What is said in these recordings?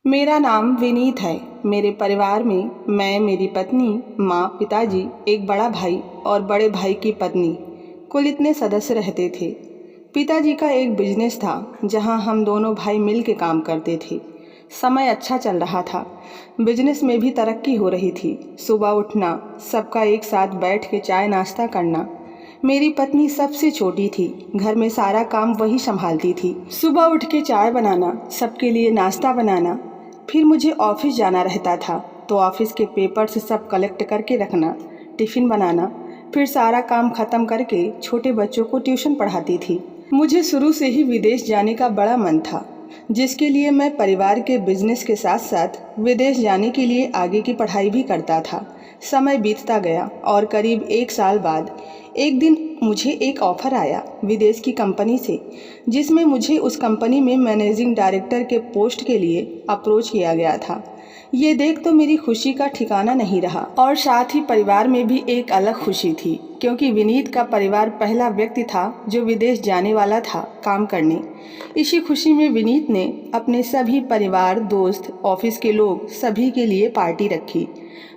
मेरा नाम विनीत है। मेरे परिवार में मैं, मेरी पत्नी, माँ, पिताजी, एक बड़ा भाई और बड़े भाई की पत्नी, कुल इतने सदस्य रहते थे। पिताजी का एक बिजनेस था जहाँ हम दोनों भाई मिल के काम करते थे। समय अच्छा चल रहा था, बिजनेस में भी तरक्की हो रही थी। सुबह उठना, सबका एक साथ बैठ के चाय नाश्ता करना। मेरी पत्नी सबसे छोटी थी, घर में सारा काम वही संभालती थी। सुबह उठ के चाय बनाना, सबके लिए नाश्ता बनाना। फिर मुझे ऑफिस जाना रहता था तो ऑफिस के पेपर से सब कलेक्ट करके रखना, टिफ़िन बनाना। फिर सारा काम ख़त्म करके छोटे बच्चों को ट्यूशन पढ़ाती थी। मुझे शुरू से ही विदेश जाने का बड़ा मन था, जिसके लिए मैं परिवार के बिजनेस के साथ साथ विदेश जाने के लिए आगे की पढ़ाई भी करता था। समय बीतता गया और करीब 1 साल बाद एक दिन मुझे एक ऑफ़र आया विदेश की कंपनी से, जिसमें मुझे उस कंपनी में मैनेजिंग डायरेक्टर के पोस्ट के लिए अप्रोच किया गया था। ये देख तो मेरी खुशी का ठिकाना नहीं रहा और साथ ही परिवार में भी एक अलग खुशी थी, क्योंकि विनीत का परिवार पहला व्यक्ति था जो विदेश जाने वाला था काम करने। इसी खुशी में विनीत ने अपने सभी परिवार, दोस्त, ऑफिस के लोग सभी के लिए पार्टी रखी।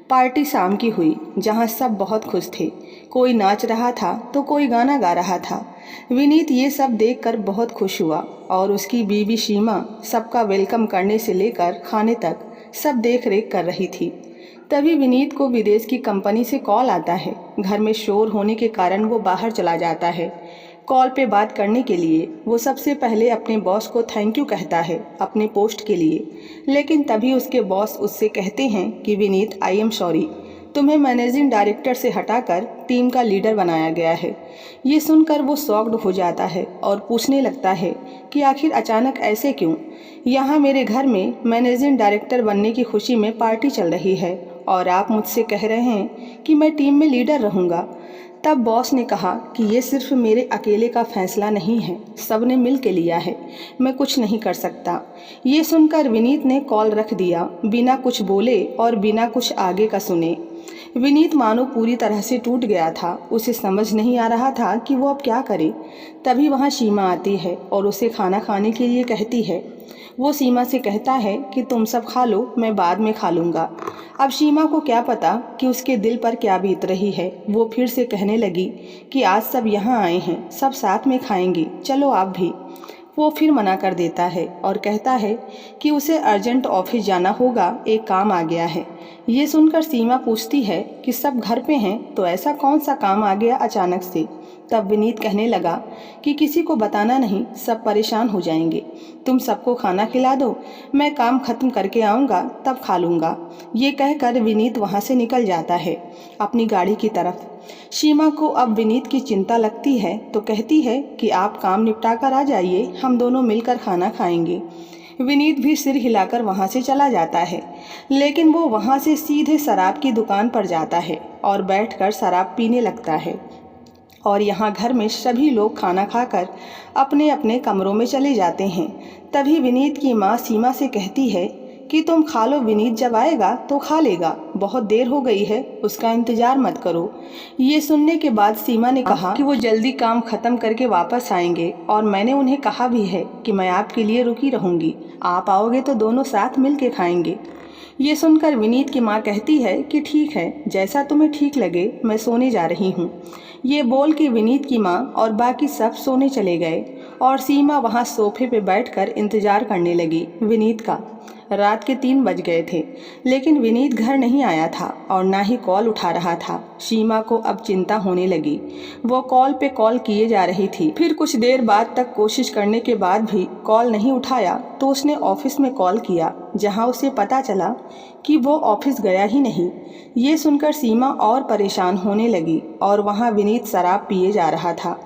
पार्टी शाम की हुई, जहां सब बहुत खुश थे। कोई नाच रहा था तो कोई गाना गा रहा था। विनीत ये सब देखकर बहुत खुश हुआ और उसकी बीवी सीमा सबका वेलकम करने से लेकर खाने तक सब देख रेख कर रही थी। तभी विनीत को विदेश की कंपनी से कॉल आता है। घर में शोर होने के कारण वो बाहर चला जाता है। कॉल पे बात करने के लिए वो सबसे पहले अपने बॉस को थैंक यू कहता है अपने पोस्ट के लिए, लेकिन तभी उसके बॉस उससे कहते हैं कि विनीत, आई एम सॉरी, तुम्हें मैनेजिंग डायरेक्टर से हटाकर टीम का लीडर बनाया गया है। ये सुनकर वो शॉक्ड हो जाता है और पूछने लगता है कि आखिर अचानक ऐसे क्यों? यहाँ मेरे घर में मैनेजिंग डायरेक्टर बनने की खुशी में पार्टी चल रही है और आप मुझसे कह रहे हैं कि मैं टीम में लीडर रहूँगा। तब बॉस ने कहा कि ये सिर्फ मेरे अकेले का फैसला नहीं है, सब ने मिल के लिया है, मैं कुछ नहीं कर सकता। ये सुनकर विनीत ने कॉल रख दिया, बिना कुछ बोले और बिना कुछ आगे का सुने। विनीत मानो पूरी तरह से टूट गया था। उसे समझ नहीं आ रहा था कि वो अब क्या करे। तभी वहाँ सीमा आती है और उसे खाना खाने के लिए कहती है। वो सीमा से कहता है कि तुम सब खा लो, मैं बाद में खा लूँगा। अब सीमा को क्या पता कि उसके दिल पर क्या बीत रही है। वो फिर से कहने लगी कि आज सब यहाँ आए हैं, सब साथ में खाएंगे, चलो आप भी। वो फिर मना कर देता है और कहता है कि उसे अर्जेंट ऑफिस जाना होगा, एक काम आ गया है। ये सुनकर सीमा पूछती है कि सब घर पे हैं तो ऐसा कौन सा काम आ गया अचानक से। तब विनीत कहने लगा कि किसी को बताना नहीं, सब परेशान हो जाएंगे। तुम सबको खाना खिला दो, मैं काम खत्म करके आऊँगा तब खा लूँगा। ये कहकर विनीत वहाँ से निकल जाता है अपनी गाड़ी की तरफ। सीमा को अब विनीत की चिंता लगती है तो कहती है कि आप काम निपटा कर आ जाइए, हम दोनों मिलकर खाना खाएंगे। विनीत भी सिर हिलाकर वहाँ से चला जाता है, लेकिन वो वहाँ से सीधे शराब की दुकान पर जाता है और बैठकर शराब पीने लगता है। और यहाँ घर में सभी लोग खाना खाकर अपने अपने कमरों में चले जाते हैं। तभी विनीत की माँ सीमा से कहती है कि तुम खा लो, विनीत जब आएगा तो खा लेगा, बहुत देर हो गई है, उसका इंतज़ार मत करो। ये सुनने के बाद सीमा ने कहा कि वो जल्दी काम ख़त्म करके वापस आएंगे और मैंने उन्हें कहा भी है कि मैं आपके लिए रुकी रहूँगी, आप आओगे तो दोनों साथ मिल के खाएंगे। ये सुनकर विनीत की माँ कहती है कि ठीक है, जैसा तुम्हें ठीक लगे, मैं सोने जा रही हूँ। ये बोल के विनीत की माँ और बाकी सब सोने चले गए और सीमा वहाँ सोफे पे बैठकर इंतज़ार करने लगी विनीत का। रात के 3 बज गए थे, लेकिन विनीत घर नहीं आया था और ना ही कॉल उठा रहा था। सीमा को अब चिंता होने लगी। वो कॉल पे कॉल किए जा रही थी। फिर कुछ देर बाद तक कोशिश करने के बाद भी कॉल नहीं उठाया तो उसने ऑफिस में कॉल किया, जहां उसे पता चला कि वो ऑफिस गया ही नहीं। ये सुनकर सीमा और परेशान होने लगी और वहाँ विनीत शराब पिए जा रहा था।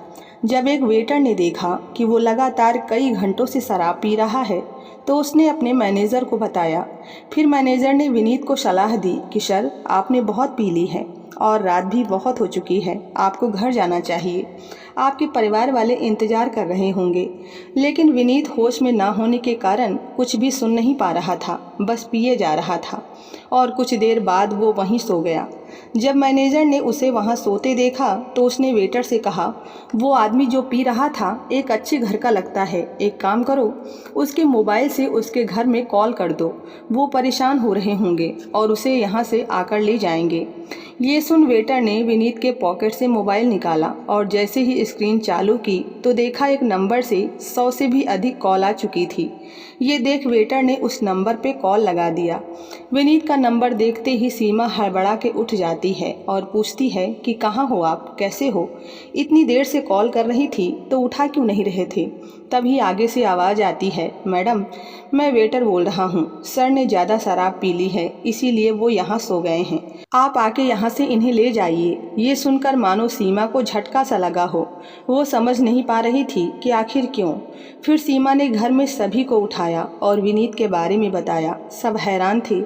जब एक वेटर ने देखा कि वो लगातार कई घंटों से शराब पी रहा है तो उसने अपने मैनेजर को बताया। फिर मैनेजर ने विनीत को सलाह दी कि सर, आपने बहुत पी ली है और रात भी बहुत हो चुकी है, आपको घर जाना चाहिए। आपके परिवार वाले इंतजार कर रहे होंगे। लेकिन विनीत होश में ना होने के कारण कुछ भी सुन नहीं पा रहा था, बस पिए जा रहा था और कुछ देर बाद वो वहीं सो गया। जब मैनेजर ने उसे वहाँ सोते देखा तो उसने वेटर से कहा, वो आदमी जो पी रहा था एक अच्छे घर का लगता है, एक काम करो उसके मोबाइल से उसके घर में कॉल कर दो, वो परेशान हो रहे होंगे और उसे यहाँ से आकर ले जाएंगे। ये सुन वेटर ने विनीत के पॉकेट से मोबाइल निकाला और जैसे ही स्क्रीन चालू की तो देखा एक नंबर से 100 से भी अधिक कॉल आ चुकी थी। ये देख वेटर ने उस नंबर पे कॉल लगा दिया। विनीत का नंबर देखते ही सीमा हड़बड़ा के उठ जाती है और पूछती है कि कहाँ हो आप, कैसे हो? इतनी देर से कॉल कर रही थी तो उठा क्यों नहीं रहे थे? तभी आगे से आवाज़ आती है, मैडम मैं वेटर बोल रहा हूँ, सर ने ज़्यादा शराब पी ली है इसीलिए वो यहाँ सो गए हैं, आप आके यहाँ से इन्हें ले जाइए। ये सुनकर मानो सीमा को झटका सा लगा हो, वो समझ नहीं पा रही थी कि आखिर क्यों। फिर सीमा ने घर में सभी को उठाया और विनीत के बारे में बताया। सब हैरान थे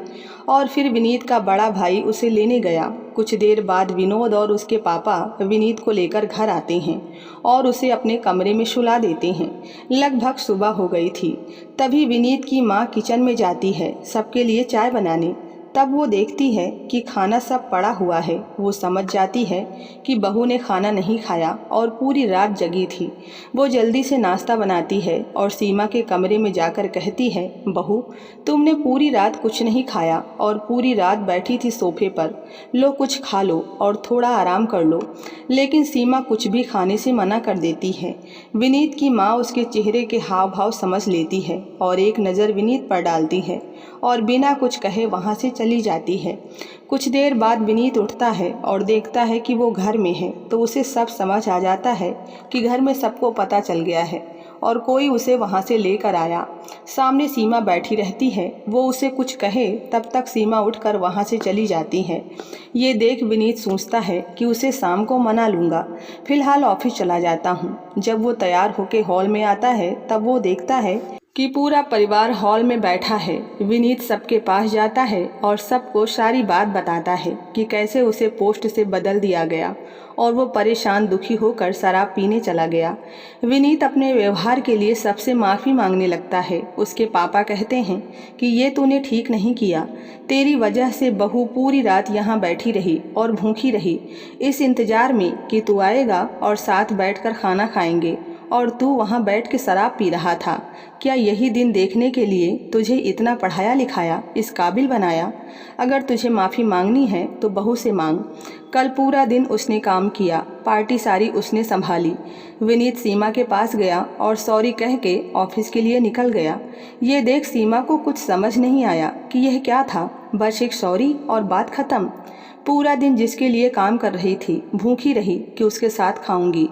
और फिर विनीत का बड़ा भाई उसे लेने गया। कुछ देर बाद विनोद और उसके पापा विनीत को लेकर घर आते हैं और उसे अपने कमरे में सुला देते हैं। लगभग सुबह हो गई थी। तभी विनीत की माँ किचन में जाती है सबके लिए चाय बनाने। तब वो देखती है कि खाना सब पड़ा हुआ है। वो समझ जाती है कि बहू ने खाना नहीं खाया और पूरी रात जगी थी। वो जल्दी से नाश्ता बनाती है और सीमा के कमरे में जाकर कहती है, बहू तुमने पूरी रात कुछ नहीं खाया और पूरी रात बैठी थी सोफे पर, लो कुछ खा लो और थोड़ा आराम कर लो। लेकिन सीमा कुछ भी खाने से मना कर देती है। विनीत की माँ उसके चेहरे के हाव भाव समझ लेती है और एक नज़र विनीत पर डालती है और बिना कुछ कहे वहाँ से चली जाती है। कुछ देर बाद विनीत उठता है और देखता है कि वो घर में है तो उसे सब समझ आ जाता है कि घर में सबको पता चल गया है और कोई उसे वहाँ से लेकर आया। सामने सीमा बैठी रहती है, वो उसे कुछ कहे तब तक सीमा उठकर वहाँ से चली जाती है। ये देख विनीत सोचता है कि उसे शाम को मना लूँगा, फिलहाल ऑफिस चला जाता हूँ। जब वो तैयार होकर हॉल में आता है तब वो देखता है कि पूरा परिवार हॉल में बैठा है। विनीत सबके पास जाता है और सबको सारी बात बताता है कि कैसे उसे पोस्ट से बदल दिया गया और वो परेशान दुखी होकर शराब पीने चला गया। विनीत अपने व्यवहार के लिए सबसे माफ़ी मांगने लगता है। उसके पापा कहते हैं कि ये तूने ठीक नहीं किया, तेरी वजह से बहू पूरी रात यहाँ बैठी रही और भूखी रही इस इंतज़ार में कि तू आएगा और साथ बैठकर खाना खाएंगे और तू वहाँ बैठ के शराब पी रहा था। क्या यही दिन देखने के लिए तुझे इतना पढ़ाया लिखाया, इस काबिल बनाया? अगर तुझे माफ़ी मांगनी है तो बहू से मांग। कल पूरा दिन उसने काम किया, पार्टी सारी उसने संभाली। विनीत सीमा के पास गया और सॉरी कह के ऑफिस के लिए निकल गया। ये देख सीमा को कुछ समझ नहीं आया कि यह क्या था, बस एक सॉरी और बात ख़त्म। पूरा दिन जिसके लिए काम कर रही थी, भूखी रही कि उसके साथ खाऊंगी।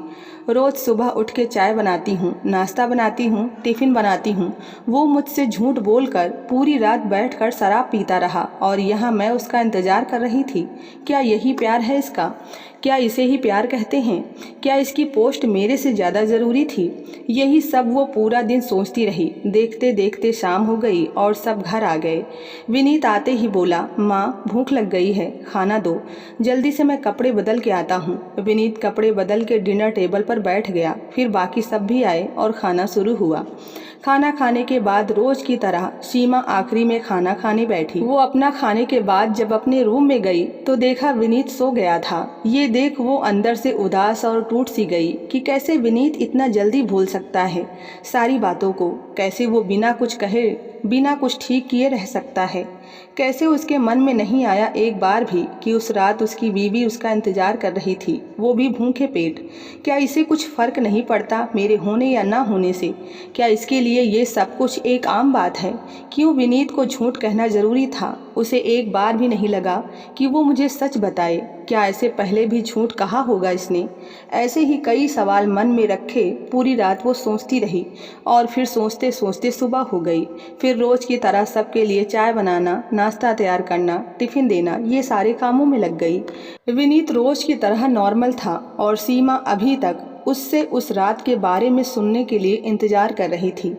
रोज़ सुबह उठ के चाय बनाती हूँ, नाश्ता बनाती हूँ, टिफ़िन बनाती हूँ। वो मुझसे झूठ बोलकर पूरी रात बैठकर शराब पीता रहा और यहाँ मैं उसका इंतज़ार कर रही थी। क्या यही प्यार है इसका? क्या इसे ही प्यार कहते हैं? क्या इसकी पोस्ट मेरे से ज़्यादा ज़रूरी थी? यही सब वो पूरा दिन सोचती रही। देखते देखते शाम हो गई और सब घर आ गए। विनीत आते ही बोला, माँ भूख लग गई है, खाना दो, जल्दी से मैं कपड़े बदल के आता हूँ। विनीत कपड़े बदल के डिनर टेबल पर बैठ गया। फिर बाकी सब भी आए और खाना शुरू हुआ। खाना खाने के बाद रोज की तरह सीमा आखिरी में खाना खाने बैठी। वो अपना खाने के बाद जब अपने रूम में गई तो देखा विनीत सो गया था। ये देख वो अंदर से उदास और टूट सी गई कि कैसे विनीत इतना जल्दी भूल सकता है सारी बातों को, कैसे वो बिना कुछ कहे बिना कुछ ठीक किए रह सकता है। कैसे उसके मन में नहीं आया एक बार भी कि उस रात उसकी बीवी उसका इंतजार कर रही थी, वो भी भूखे पेट। क्या इसे कुछ फर्क नहीं पड़ता मेरे होने या ना होने से? क्या इसके लिए ये सब कुछ एक आम बात है? क्यों विनीत को झूठ कहना ज़रूरी था? उसे एक बार भी नहीं लगा कि वो मुझे सच बताए। क्या ऐसे पहले भी झूठ कहा होगा इसने? ऐसे ही कई सवाल मन में रखे पूरी रात वो सोचती रही और फिर सोचते सोचते सुबह हो गई। फिर रोज़ की तरह सबके लिए चाय बनाना, नाश्ता तैयार करना, टिफ़िन देना, ये सारे कामों में लग गई। विनीत रोज़ की तरह नॉर्मल था और सीमा अभी तक उससे उस रात के बारे में सुनने के लिए इंतज़ार कर रही थी।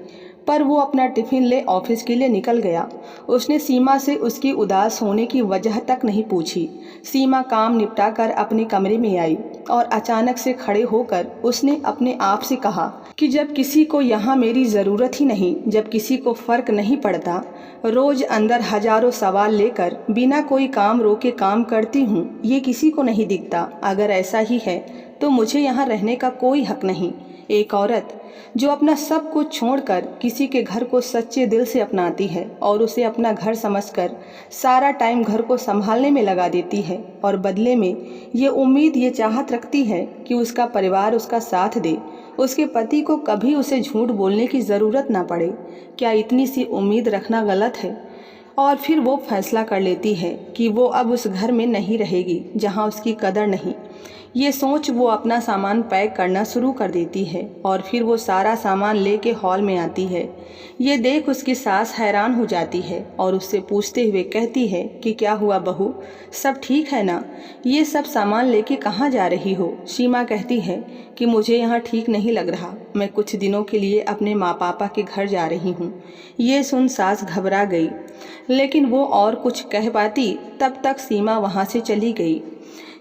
पर वो अपना टिफ़िन ले ऑफिस के लिए निकल गया। उसने सीमा से उसकी उदास होने की वजह तक नहीं पूछी। सीमा काम निपटा कर अपने कमरे में आई और अचानक से खड़े होकर उसने अपने आप से कहा कि जब किसी को यहाँ मेरी ज़रूरत ही नहीं, जब किसी को फ़र्क नहीं पड़ता, रोज़ अंदर हजारों सवाल लेकर बिना कोई काम रोके काम करती हूँ, ये किसी को नहीं दिखता। अगर ऐसा ही है तो मुझे यहाँ रहने का कोई हक नहीं। एक औरत जो अपना सब कुछ छोड़कर किसी के घर को सच्चे दिल से अपनाती है और उसे अपना घर समझकर सारा टाइम घर को संभालने में लगा देती है और बदले में ये उम्मीद, ये चाहत रखती है कि उसका परिवार उसका साथ दे, उसके पति को कभी उसे झूठ बोलने की ज़रूरत ना पड़े, क्या इतनी सी उम्मीद रखना गलत है? और फिर वो फैसला कर लेती है कि वो अब उस घर में नहीं रहेगी जहाँ उसकी कदर नहीं। ये सोच वो अपना सामान पैक करना शुरू कर देती है और फिर वो सारा सामान लेके हॉल में आती है। ये देख उसकी सास हैरान हो जाती है और उससे पूछते हुए कहती है कि क्या हुआ बहू, सब ठीक है ना? ये सब सामान लेके कहाँ जा रही हो? सीमा कहती है कि मुझे यहाँ ठीक नहीं लग रहा, मैं कुछ दिनों के लिए अपने माँ पापा के घर जा रही हूँ। ये सुन सास घबरा गई, लेकिन वो और कुछ कह पाती तब तक सीमा वहाँ से चली गई।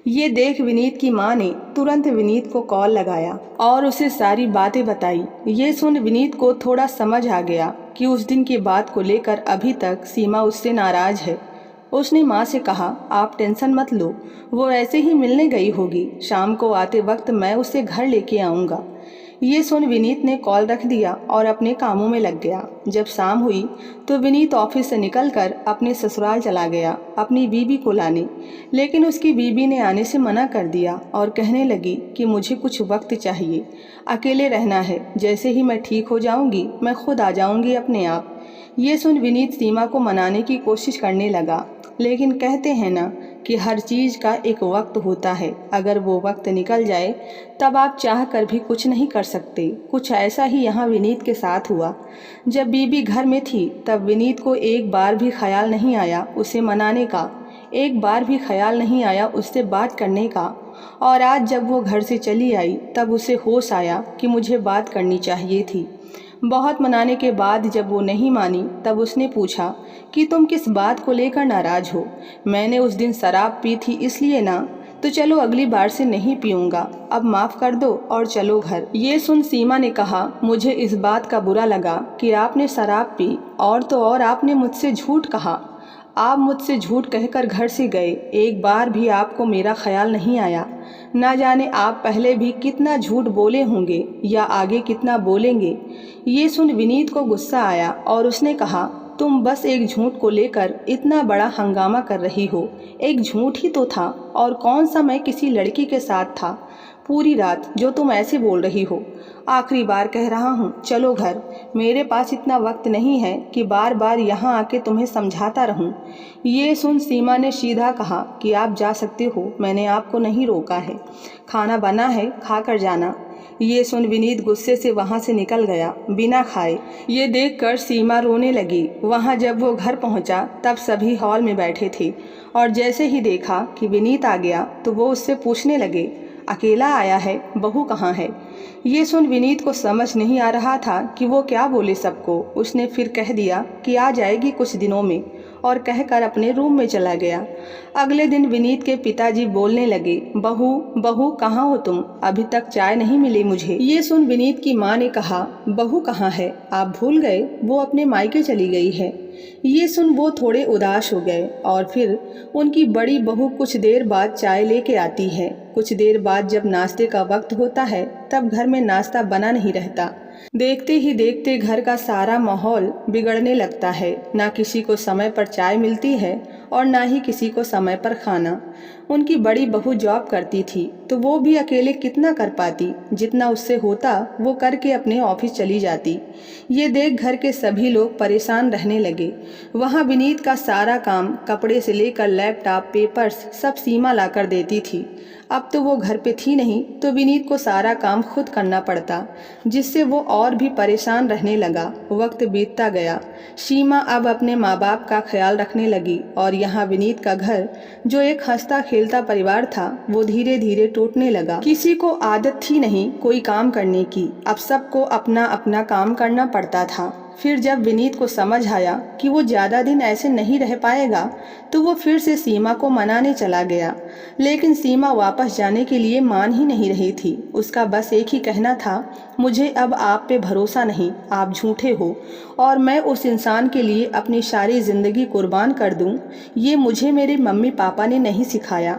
ये देख विनीत की माँ ने तुरंत विनीत को कॉल लगाया और उसे सारी बातें बताई। ये सुन विनीत को थोड़ा समझ आ गया कि उस दिन की बात को लेकर अभी तक सीमा उससे नाराज है। उसने माँ से कहा, आप टेंशन मत लो, वो ऐसे ही मिलने गई होगी, शाम को आते वक्त मैं उसे घर लेके आऊँगा। ये सुन विनीत ने कॉल रख दिया और अपने कामों में लग गया। जब शाम हुई तो विनीत ऑफिस से निकलकर अपने ससुराल चला गया अपनी बीबी को लाने, लेकिन उसकी बीबी ने आने से मना कर दिया और कहने लगी कि मुझे कुछ वक्त चाहिए, अकेले रहना है, जैसे ही मैं ठीक हो जाऊंगी मैं खुद आ जाऊंगी अपने आप। ये सुन विनीत सीमा को मनाने की कोशिश करने लगा, लेकिन कहते हैं ना कि हर चीज़ का एक वक्त होता है, अगर वो वक्त निकल जाए तब आप चाह कर भी कुछ नहीं कर सकते। कुछ ऐसा ही यहाँ विनीत के साथ हुआ। जब बीबी घर में थी तब विनीत को एक बार भी ख्याल नहीं आया उसे मनाने का, एक बार भी ख्याल नहीं आया उससे बात करने का। और आज जब वो घर से चली आई तब उसे होश आया कि मुझे बात करनी चाहिए थी। बहुत मनाने के बाद जब वो नहीं मानी तब उसने पूछा कि तुम किस बात को लेकर नाराज़ हो? मैंने उस दिन शराब पी थी इसलिए ना? तो चलो अगली बार से नहीं पीऊँगा, अब माफ़ कर दो और चलो घर। ये सुन सीमा ने कहा, मुझे इस बात का बुरा लगा कि आपने शराब पी और तो और आपने मुझसे झूठ कहा। आप मुझसे झूठ कहकर घर से गए, एक बार भी आपको मेरा ख्याल नहीं आया। ना जाने आप पहले भी कितना झूठ बोले होंगे या आगे कितना बोलेंगे। ये सुन विनीत को गुस्सा आया और उसने कहा, तुम बस एक झूठ को लेकर इतना बड़ा हंगामा कर रही हो। एक झूठ ही तो था, और कौन सा मैं किसी लड़की के साथ था पूरी रात जो तुम ऐसे बोल रही हो। आखिरी बार कह रहा हूँ, चलो घर, मेरे पास इतना वक्त नहीं है कि बार बार यहाँ आके तुम्हें समझाता रहूँ। ये सुन सीमा ने सीधा कहा कि आप जा सकते हो, मैंने आपको नहीं रोका है, खाना बना है, खा कर जाना। ये सुन विनीत गुस्से से वहाँ से निकल गया बिना खाए। ये देखकर सीमा रोने लगी। वहाँ जब वो घर पहुँचा तब सभी हॉल में बैठे थे और जैसे ही देखा कि विनीत आ गया तो वो उससे पूछने लगे, अकेला आया है, बहू कहाँ है? ये सुन विनीत को समझ नहीं आ रहा था कि वो क्या बोले सबको। उसने फिर कह दिया कि आ जाएगी कुछ दिनों में और कहकर अपने रूम में चला गया। अगले दिन विनीत के पिताजी बोलने लगे, बहू बहू कहाँ हो तुम? अभी तक चाय नहीं मिली मुझे। ये सुन विनीत की माँ ने कहा, बहू कहाँ है? आप भूल गए, वो अपने मायके चली गई है। ये सुन वो थोड़े उदास हो गए और फिर उनकी बड़ी बहू कुछ देर बाद चाय लेके आती है। कुछ देर बाद जब नाश्ते का वक्त होता है तब घर में नाश्ता बना नहीं रहता। देखते ही देखते घर का सारा माहौल बिगड़ने लगता है। ना किसी को समय पर चाय मिलती है और ना ही किसी को समय पर खाना। उनकी बड़ी बहू जॉब करती थी तो वो भी अकेले कितना कर पाती, जितना उससे होता वो करके अपने ऑफिस चली जाती। ये देख घर के सभी लोग परेशान रहने लगे। वहाँ विनीत का सारा काम, कपड़े से लेकर लैपटॉप, पेपर्स सब सीमा ला कर देती थी। अब तो वो घर पे थी नहीं तो विनीत को सारा काम खुद करना पड़ता, जिससे वो और भी परेशान रहने लगा। वक्त बीतता गया। सीमा अब अपने माँ बाप का ख्याल रखने लगी और यहाँ विनीत का घर, जो एक हंसता खेलता परिवार था, वो धीरे धीरे टूटने लगा। किसी को आदत थी नहीं कोई काम करने की, अब सबको अपना अपना काम करना पड़ता था। फिर जब विनीत को समझ आया कि वो ज़्यादा दिन ऐसे नहीं रह पाएगा तो वो फिर से सीमा को मनाने चला गया। लेकिन सीमा वापस जाने के लिए मान ही नहीं रही थी। उसका बस एक ही कहना था, मुझे अब आप पे भरोसा नहीं, आप झूठे हो और मैं उस इंसान के लिए अपनी सारी ज़िंदगी कुर्बान कर दूं। ये मुझे मेरे मम्मी पापा ने नहीं सिखाया।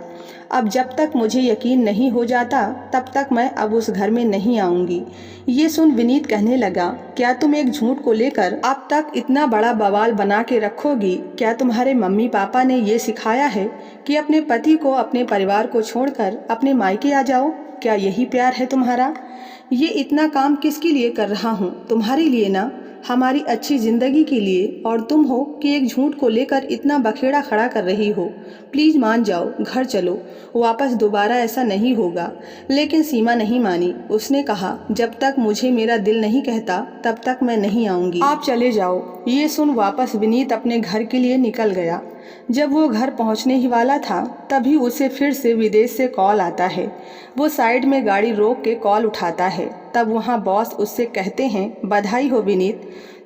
अब जब तक मुझे यकीन नहीं हो जाता तब तक मैं अब उस घर में नहीं आऊँगी। ये सुन विनीत कहने लगा, क्या तुम एक झूठ को लेकर अब तक इतना बड़ा बवाल बना के रखोगी? क्या तुम्हारे मम्मी पापा ने ये सिखाया है कि अपने पति को, अपने परिवार को छोड़कर अपने मायके आ जाओ? क्या यही प्यार है तुम्हारा? ये इतना काम किसके लिए कर रहा हूँ? तुम्हारे लिए ना, हमारी अच्छी ज़िंदगी के लिए। और तुम हो कि एक झूठ को लेकर इतना बखेड़ा खड़ा कर रही हो। प्लीज़ मान जाओ, घर चलो, वापस दोबारा ऐसा नहीं होगा। लेकिन सीमा नहीं मानी। उसने कहा, जब तक मुझे मेरा दिल नहीं कहता तब तक मैं नहीं आऊँगी, आप चले जाओ। ये सुन वापस विनीत अपने घर के लिए निकल गया। जब वो घर पहुंचने ही वाला था तभी उसे फिर से विदेश से कॉल आता है। वो साइड में गाड़ी रोक के कॉल उठाता है। तब वहाँ बॉस उससे कहते हैं, बधाई हो विनीत,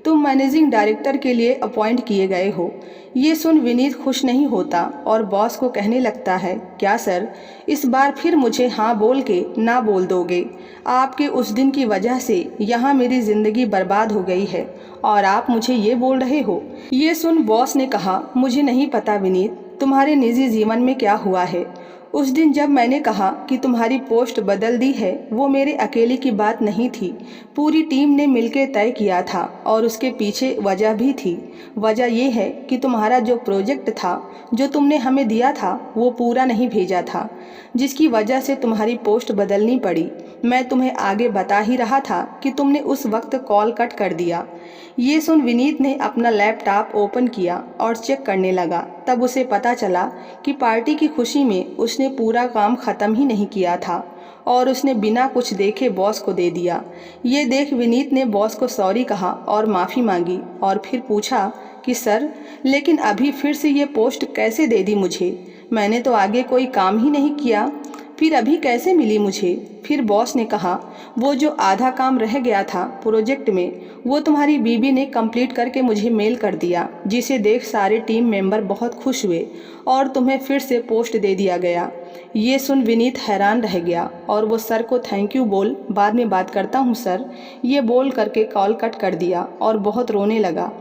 तुम मैनेजिंग डायरेक्टर के लिए अपॉइंट किए गए हो। ये सुन विनीत खुश नहीं होता और बॉस को कहने लगता है, क्या सर, इस बार फिर मुझे हाँ बोल के ना बोल दोगे? आपके उस दिन की वजह से यहाँ मेरी ज़िंदगी बर्बाद हो गई है और आप मुझे ये बोल रहे हो? ये सुन बॉस ने कहा, मुझे नहीं पता विनीत, तुम्हारे निजी जीवन में क्या हुआ है। उस दिन जब मैंने कहा कि तुम्हारी पोस्ट बदल दी है, वो मेरे अकेले की बात नहीं थी, पूरी टीम ने मिलकर तय किया था और उसके पीछे वजह भी थी। वजह ये है कि तुम्हारा जो प्रोजेक्ट था, जो तुमने हमें दिया था, वो पूरा नहीं भेजा था, जिसकी वजह से तुम्हारी पोस्ट बदलनी पड़ी। मैं तुम्हें आगे बता ही रहा था कि तुमने उस वक्त कॉल कट कर दिया। ये सुन विनीत ने अपना लैपटॉप ओपन किया और चेक करने लगा। तब उसे पता चला कि पार्टी की खुशी में उसने पूरा काम ख़त्म ही नहीं किया था और उसने बिना कुछ देखे बॉस को दे दिया। ये देख विनीत ने बॉस को सॉरी कहा और माफ़ी मांगी और फिर पूछा कि सर, लेकिन अभी फिर से ये पोस्ट कैसे दे दी मुझे? मैंने तो आगे कोई काम ही नहीं किया, फिर अभी कैसे मिली मुझे? फिर बॉस ने कहा, वो जो आधा काम रह गया था प्रोजेक्ट में, वो तुम्हारी बीबी ने कंप्लीट करके मुझे मेल कर दिया, जिसे देख सारे टीम मेंबर बहुत खुश हुए और तुम्हें फिर से पोस्ट दे दिया गया। ये सुन विनीत हैरान रह गया और वो सर को थैंक यू बोल, बाद में बात करता हूँ सर, ये बोल करके कॉल कट कर दिया और बहुत रोने लगा।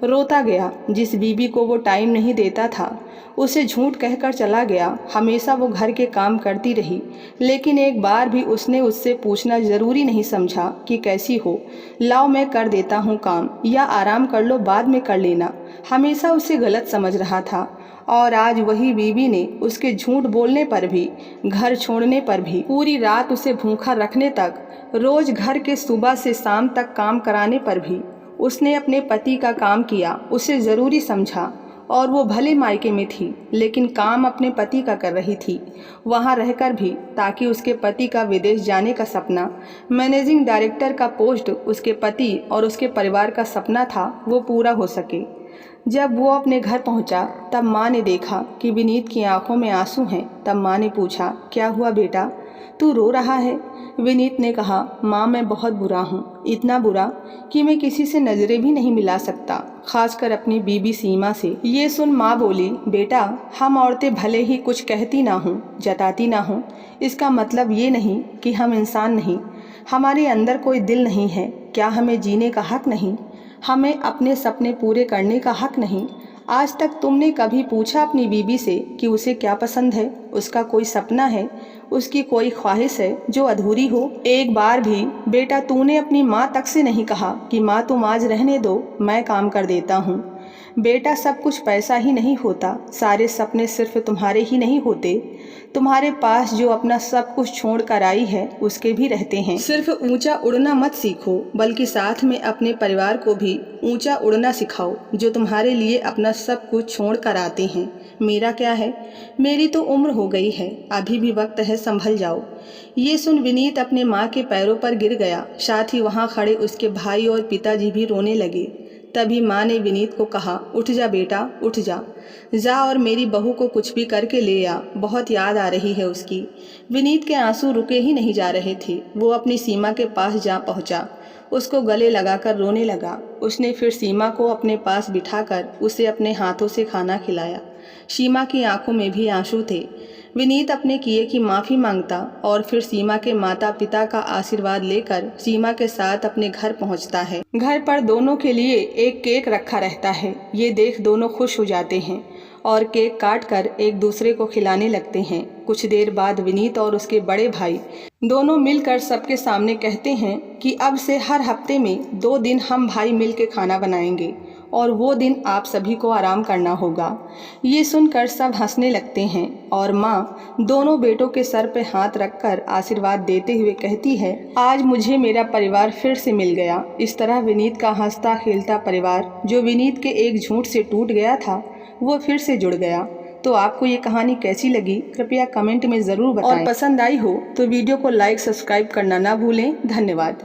रोता गया। जिस बीबी को वो टाइम नहीं देता था उसे झूठ कहकर चला गया। हमेशा वो घर के काम करती रही, लेकिन एक बार भी उसने उससे पूछना ज़रूरी नहीं समझा कि कैसी हो, लाओ मैं कर देता हूँ काम, या आराम कर लो बाद में कर लेना। हमेशा उसे गलत समझ रहा था और आज वही बीवी ने उसके झूठ बोलने पर भी, घर छोड़ने पर भी, पूरी रात उसे भूखा रखने तक, रोज़ घर के सुबह से शाम तक काम कराने पर भी उसने अपने पति का काम किया, उसे ज़रूरी समझा। और वो भले मायके में थी लेकिन काम अपने पति का कर रही थी, वहाँ रहकर भी, ताकि उसके पति का विदेश जाने का सपना, मैनेजिंग डायरेक्टर का पोस्ट उसके पति और उसके परिवार का सपना था, वो पूरा हो सके। जब वो अपने घर पहुंचा तब माँ ने देखा कि विनीत की आंखों में आंसू हैं। तब माँ ने पूछा, क्या हुआ बेटा, तू रो रहा है? विनीत ने कहा, माँ मैं बहुत बुरा हूँ, इतना बुरा कि मैं किसी से नज़रें भी नहीं मिला सकता, खासकर अपनी बीबी सीमा से। ये सुन माँ बोली, बेटा हम औरतें भले ही कुछ कहती ना हों, जताती ना हों, इसका मतलब ये नहीं कि हम इंसान नहीं, हमारे अंदर कोई दिल नहीं है। क्या हमें जीने का हक नहीं? हमें अपने सपने पूरे करने का हक नहीं? आज तक तुमने कभी पूछा अपनी बीबी से कि उसे क्या पसंद है? उसका कोई सपना है? उसकी कोई ख्वाहिश है जो अधूरी हो? एक बार भी बेटा तूने अपनी माँ तक से नहीं कहा कि माँ तुम आज रहने दो, मैं काम कर देता हूँ। बेटा सब कुछ पैसा ही नहीं होता, सारे सपने सिर्फ तुम्हारे ही नहीं होते। तुम्हारे पास जो अपना सब कुछ छोड़ कर आई है उसके भी रहते हैं। सिर्फ ऊंचा उड़ना मत सीखो, बल्कि साथ में अपने परिवार को भी ऊंचा उड़ना सिखाओ, जो तुम्हारे लिए अपना सब कुछ छोड़ कर आते हैं। मेरा क्या है, मेरी तो उम्र हो गई है, अभी भी वक्त है, संभल जाओ। ये सुन विनीत अपने माँ के पैरों पर गिर गया, साथ ही वहाँ खड़े उसके भाई और पिताजी भी रोने लगे। तभी माँ ने विनीत को कहा, उठ जा बेटा, उठ जा, जा और मेरी बहू को कुछ भी करके ले आ, बहुत याद आ रही है उसकी। विनीत के आंसू रुके ही नहीं जा रहे थे। वो अपनी सीमा के पास जा पहुँचा, उसको गले लगाकर रोने लगा। उसने फिर सीमा को अपने पास बिठाकर उसे अपने हाथों से खाना खिलाया। सीमा की आंखों में भी आंसू थे। विनीत अपने किए की माफ़ी मांगता और फिर सीमा के माता पिता का आशीर्वाद लेकर सीमा के साथ अपने घर पहुंचता है। घर पर दोनों के लिए एक केक रखा रहता है। ये देख दोनों खुश हो जाते हैं और केक काट कर एक दूसरे को खिलाने लगते हैं। कुछ देर बाद विनीत और उसके बड़े भाई दोनों मिलकर सबके सामने कहते हैं कि अब से हर हफ्ते में 2 दिन हम भाई मिल के खाना बनाएंगे और वो दिन आप सभी को आराम करना होगा। ये सुनकर सब हंसने लगते हैं और माँ दोनों बेटों के सर पे हाथ रखकर आशीर्वाद देते हुए कहती है, आज मुझे मेरा परिवार फिर से मिल गया। इस तरह विनीत का हंसता खेलता परिवार, जो विनीत के एक झूठ से टूट गया था, वो फिर से जुड़ गया। तो आपको ये कहानी कैसी लगी कृपया कमेंट में ज़रूर बताएं और पसंद आई हो तो वीडियो को लाइक सब्सक्राइब करना ना भूलें। धन्यवाद।